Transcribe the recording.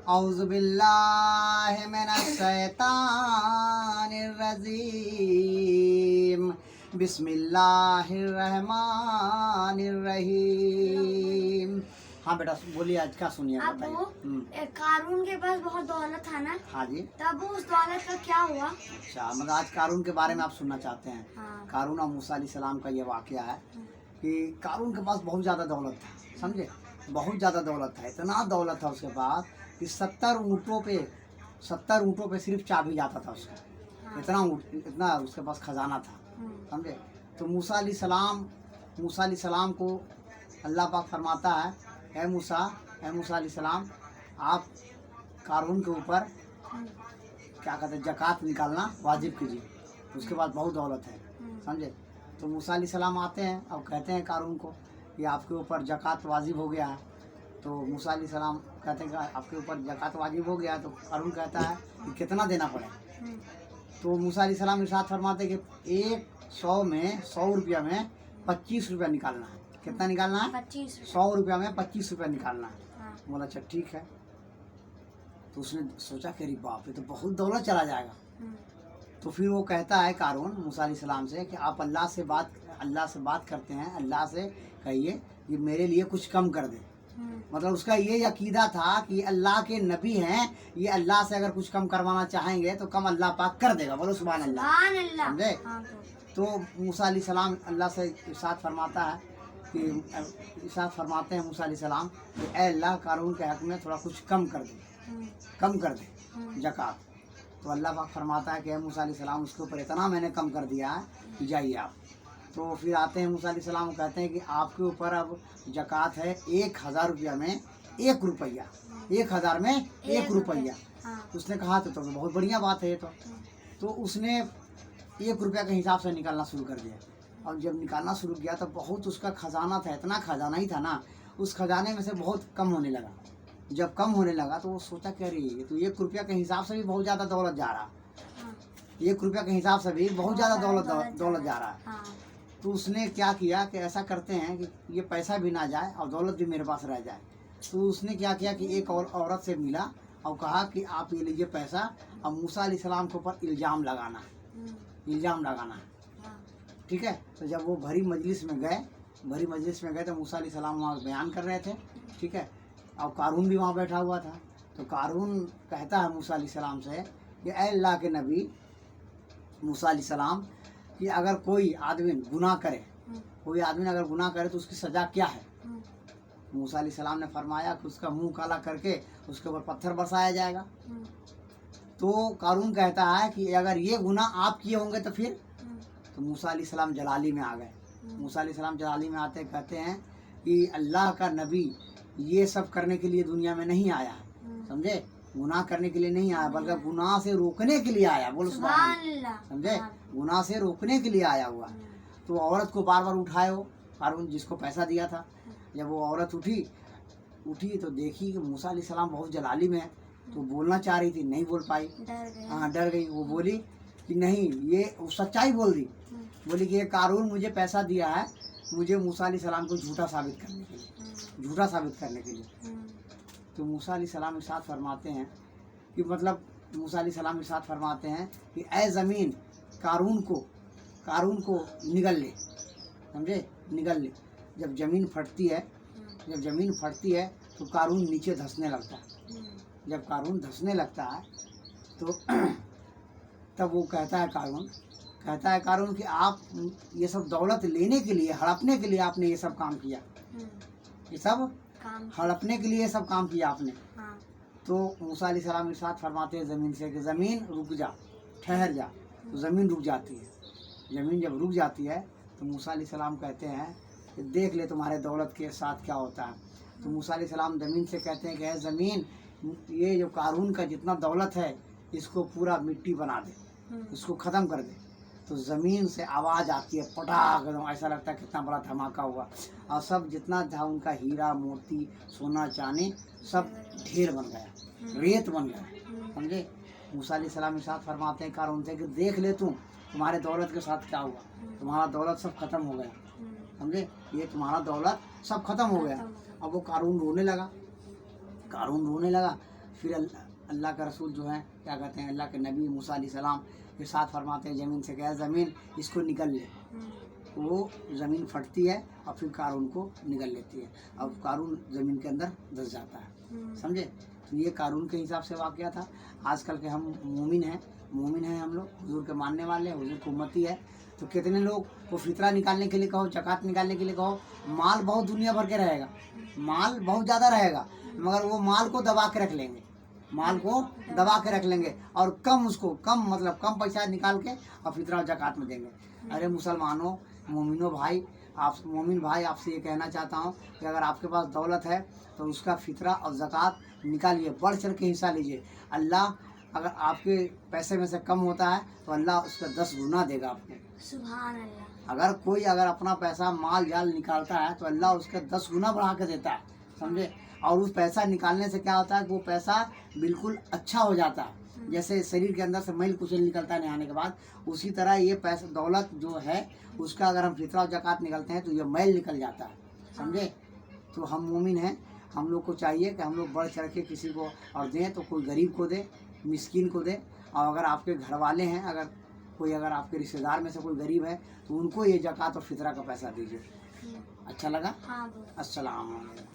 औज़ु बिल्लाहि मिनश्शैतानिर्रजीम बिस्मिल्लाहिर्रहमानिर्रहीम। हाँ बेटा बोलिए, आज क्या सुनिए बताइए। कारून के पास बहुत दौलत था ना। हाँ जी। तब उस दौलत का क्या हुआ? अच्छा, मतलब आज कारून के बारे में आप सुनना चाहते हैं। हाँ। कारून और मूसा अलैहिस्सलाम का ये वाक़या है कि कारून के पास बहुत ज़्यादा दौलत था, समझे, बहुत ज़्यादा दौलत था, इतना दौलत था उसके पास कि 70 ऊँटों पे सिर्फ चाबी जाता था उसका। हाँ। इतना उसके पास खजाना था, समझे। तो मूसा अलैहिस्सलाम को अल्लाह पाक फरमाता है, ए मूसा अलैहिस्सलाम, आप कारून के ऊपर क्या कहते हैं ज़कात निकालना वाजिब कीजिए, उसके पास बहुत दौलत है, समझे। तो मूसा अलैहिस्सलाम आते हैं और कहते हैं कारून को कि आपके ऊपर ज़कात वाजिब हो गया है। तो मूसा अलैहिस्सलाम कहते हैं कि आपके ऊपर ज़कात वाजिब हो गया। तो कारून कहता है कि कितना देना पड़ेगा। तो मूसा अलैहिस्सलाम इरशाद फरमाते कि 100 रुपया में 25 रुपया निकालना है। कितना निकालना है? 25। 100 रुपया में 25 रुपया निकालना है। हाँ। बोला अच्छा ठीक है। तो उसने सोचा कि अरे बाप रे, तो बहुत दौलत चला जाएगा। तो फिर वो कहता है कारून मूसा अलैहिस्सलाम से कि आप अल्लाह से बात करते हैं, अल्लाह से कहिए कि मेरे लिए कुछ कम कर दे। मतलब उसका ये अकीदा था कि अल्लाह के नबी हैं, ये अल्लाह से अगर कुछ कम करवाना चाहेंगे तो कम अल्लाह पाक कर देगा। बोलो सुभान अल्लाह, समझे। तो मूसा अलैहिस्सलाम अल्लाह से इरशाद फरमाते हैं मूसा अलैहिस्सलाम कि ऐ अल्लाह, कारून के हक में थोड़ा कुछ कम कर दे ज़कात। तो अल्लाह पाक फरमाता है कि ऐ मूसा अलैहिस्सलाम, उसके ऊपर इतना मैंने कम कर दिया है कि जाइए आप। तो फिर आते हैं मूसा अलैहिस्सलाम, कहते हैं कि आपके ऊपर अब ज़कात है 1000 रुपया में 1 रुपया, 1000 में 1 रुपया। उसने कहा तो बहुत बढ़िया बात है ये तो उसने 1 रुपया के हिसाब से निकालना शुरू कर दिया। और जब निकालना शुरू किया तो बहुत उसका खजाना था, इतना खजाना ही था ना, उस खजाने में से बहुत कम होने लगा। जब कम होने लगा तो वो सोचा कि अरे ये तो 1 रुपया के हिसाब से भी बहुत ज़्यादा दौलत जा रहा, 1 रुपया के हिसाब से भी बहुत ज़्यादा दौलत जा रहा है। तो उसने क्या किया कि ऐसा करते हैं कि ये पैसा भी ना जाए और दौलत भी मेरे पास रह जाए। तो उसने क्या किया कि एक और औरत से मिला और कहा कि आप ये लीजिए पैसा, और मूसा अलैहिस्सलाम के ऊपर इल्ज़ाम लगाना है, ठीक है। तो जब वो भरी मजलिस में गए तो मूसा अलैहिस्सलाम वहाँ बयान कर रहे थे, ठीक है, और कारून भी वहाँ बैठा हुआ था। तो कारून कहता है मूसा अलैहिस्सलाम से कि ऐ अल्लाह के नबी मूसा अलैहिस्सलाम, कि अगर कोई आदमी गुनाह करे तो उसकी सज़ा क्या है। मूसा अलैहिस्सलाम ने फरमाया कि उसका मुंह काला करके उसके ऊपर पत्थर बरसाया जाएगा। तो कारून कहता है कि अगर ये गुनाह आप किए होंगे तो फिर। तो मूसा अलैहिस्सलाम जलाली में आ गए। मूसा अलैहिस्सलाम जलाली में आते कहते हैं कि अल्लाह का नबी ये सब करने के लिए दुनिया में नहीं आया, समझे, गुनाह करने के लिए नहीं आया, बल्कि गुनाह से रोकने के लिए आया। बोलो सुभान अल्लाह, समझे, गुनाह से रोकने के लिए आया हुआ। तो औरत को बार बार उठाए हो कारून, जिसको पैसा दिया था। जब वो औरत उठी तो देखी कि मूसा अलैहिस्सलाम बहुत जलाली में है, तो बोलना चाह रही थी, नहीं बोल पाई, डर गई। वो बोली कि नहीं, ये सच्चाई बोल दी, बोली कि ये कारून मुझे पैसा दिया है मुझे मूसा अलैहिस्सलाम को झूठा साबित करने के लिए। तो मूसा अलैहिस्सलाम इरशाद फरमाते हैं कि ऐ ज़मीन, कारून को निगल ले, समझे, निगल ले। जब ज़मीन फटती है तो कारून नीचे धंसने लगता है। जब कारून धंसने लगता है तो तब वो कहता है कारून कि आप ये सब दौलत लेने के लिए, हड़पने के लिए आपने ये सब काम किया, हड़पने के लिए ये सब काम किया आपने। तो मूसा अलैहिस्सलाम इरशाद फरमाते हैं ज़मीन से कि ज़मीन रुक जा, ठहर जा। तो ज़मीन रुक जाती है। ज़मीन जब रुक जाती है तो मूसा अलैहिस्सलाम कहते हैं कि देख ले तुम्हारे दौलत के साथ क्या होता है। तो मूसा अलैहिस्सलाम ज़मीन से कहते हैं कि है ज़मीन, ये जो कारून का जितना दौलत है इसको पूरा मिट्टी बना दे, इसको ख़त्म कर दे। तो ज़मीन से आवाज़ आती है, पटाख, ऐसा लगता है कितना बड़ा धमाका हुआ, और सब जितना था उनका हीरा मोती सोना चांदी सब ढेर बन गया, रेत बन गया, समझे। मूसा अलैहिस्सलाम इरशाद फरमाते हैं कारून से कि देख ले तुम्हारे दौलत के साथ क्या हुआ, तुम्हारा दौलत सब खत्म हो गया, समझे, ये तुम्हारा दौलत सब खत्म हो गया। अब वो कारून रोने लगा। फिर अल्लाह का रसूल जो है क्या कहते हैं, अल्लाह के नबी मूसा अलैहिस्सलाम इरशाद फरमाते हैं ज़मीन से, कहा ज़मीन इसको निकल ले। वो ज़मीन फटती है और फिर कारून को निकल लेती है, अब कारून ज़मीन के अंदर धंस जाता है। समझे? तो ये कारून के हिसाब से वाक़या था। आजकल के हम मोमिन हैं हम लोग, हुजूर के मानने वाले हैं, हुजूर की उम्मती है। तो कितने लोग को फितरा निकालने के लिए कहो, ज़कात निकालने के लिए कहो, माल बहुत दुनिया भर के रहेगा, माल बहुत ज़्यादा रहेगा, मगर वो माल को दबा के रख लेंगे, माल को दबा के रख लेंगे और कम मतलब कम पैसा निकाल के और फितरा और ज़कात में देंगे। अरे मुसलमानों, मोमिनो भाई, मोमिन भाई, आपसे ये कहना चाहता हूँ कि अगर आपके पास दौलत है तो उसका फितरा और ज़कात निकालिए, बढ़ चढ़ के हिस्सा लीजिए। अल्लाह अगर आपके पैसे में से कम होता है तो अल्लाह उसका 10 गुना देगा आपको। सुभान अल्लाह। अगर अपना पैसा माल जाल निकालता है तो अल्लाह उसका 10 गुना बढ़ा के देता है, समझे? और उस पैसा निकालने से क्या होता है कि वो पैसा बिल्कुल अच्छा हो जाता है। जैसे शरीर के अंदर से मैल कुचल निकलता है नहाने के बाद, उसी तरह ये पैसा दौलत जो है उसका अगर हम फितरा और ज़कात निकलते हैं तो ये मैल निकल जाता है, समझे? तो हम मोमिन हैं, हम लोग को चाहिए कि हम लोग बढ़ चढ़ के किसी को और दें, तो कोई गरीब को दे, मिस्कीन को दे। और अगर आपके घर वाले हैं, अगर आपके रिश्तेदार में से कोई गरीब है तो उनको ये ज़कात और फितरा का पैसा दीजिए। अच्छा लगा? हाँ। अस्सलाम वालेकुम।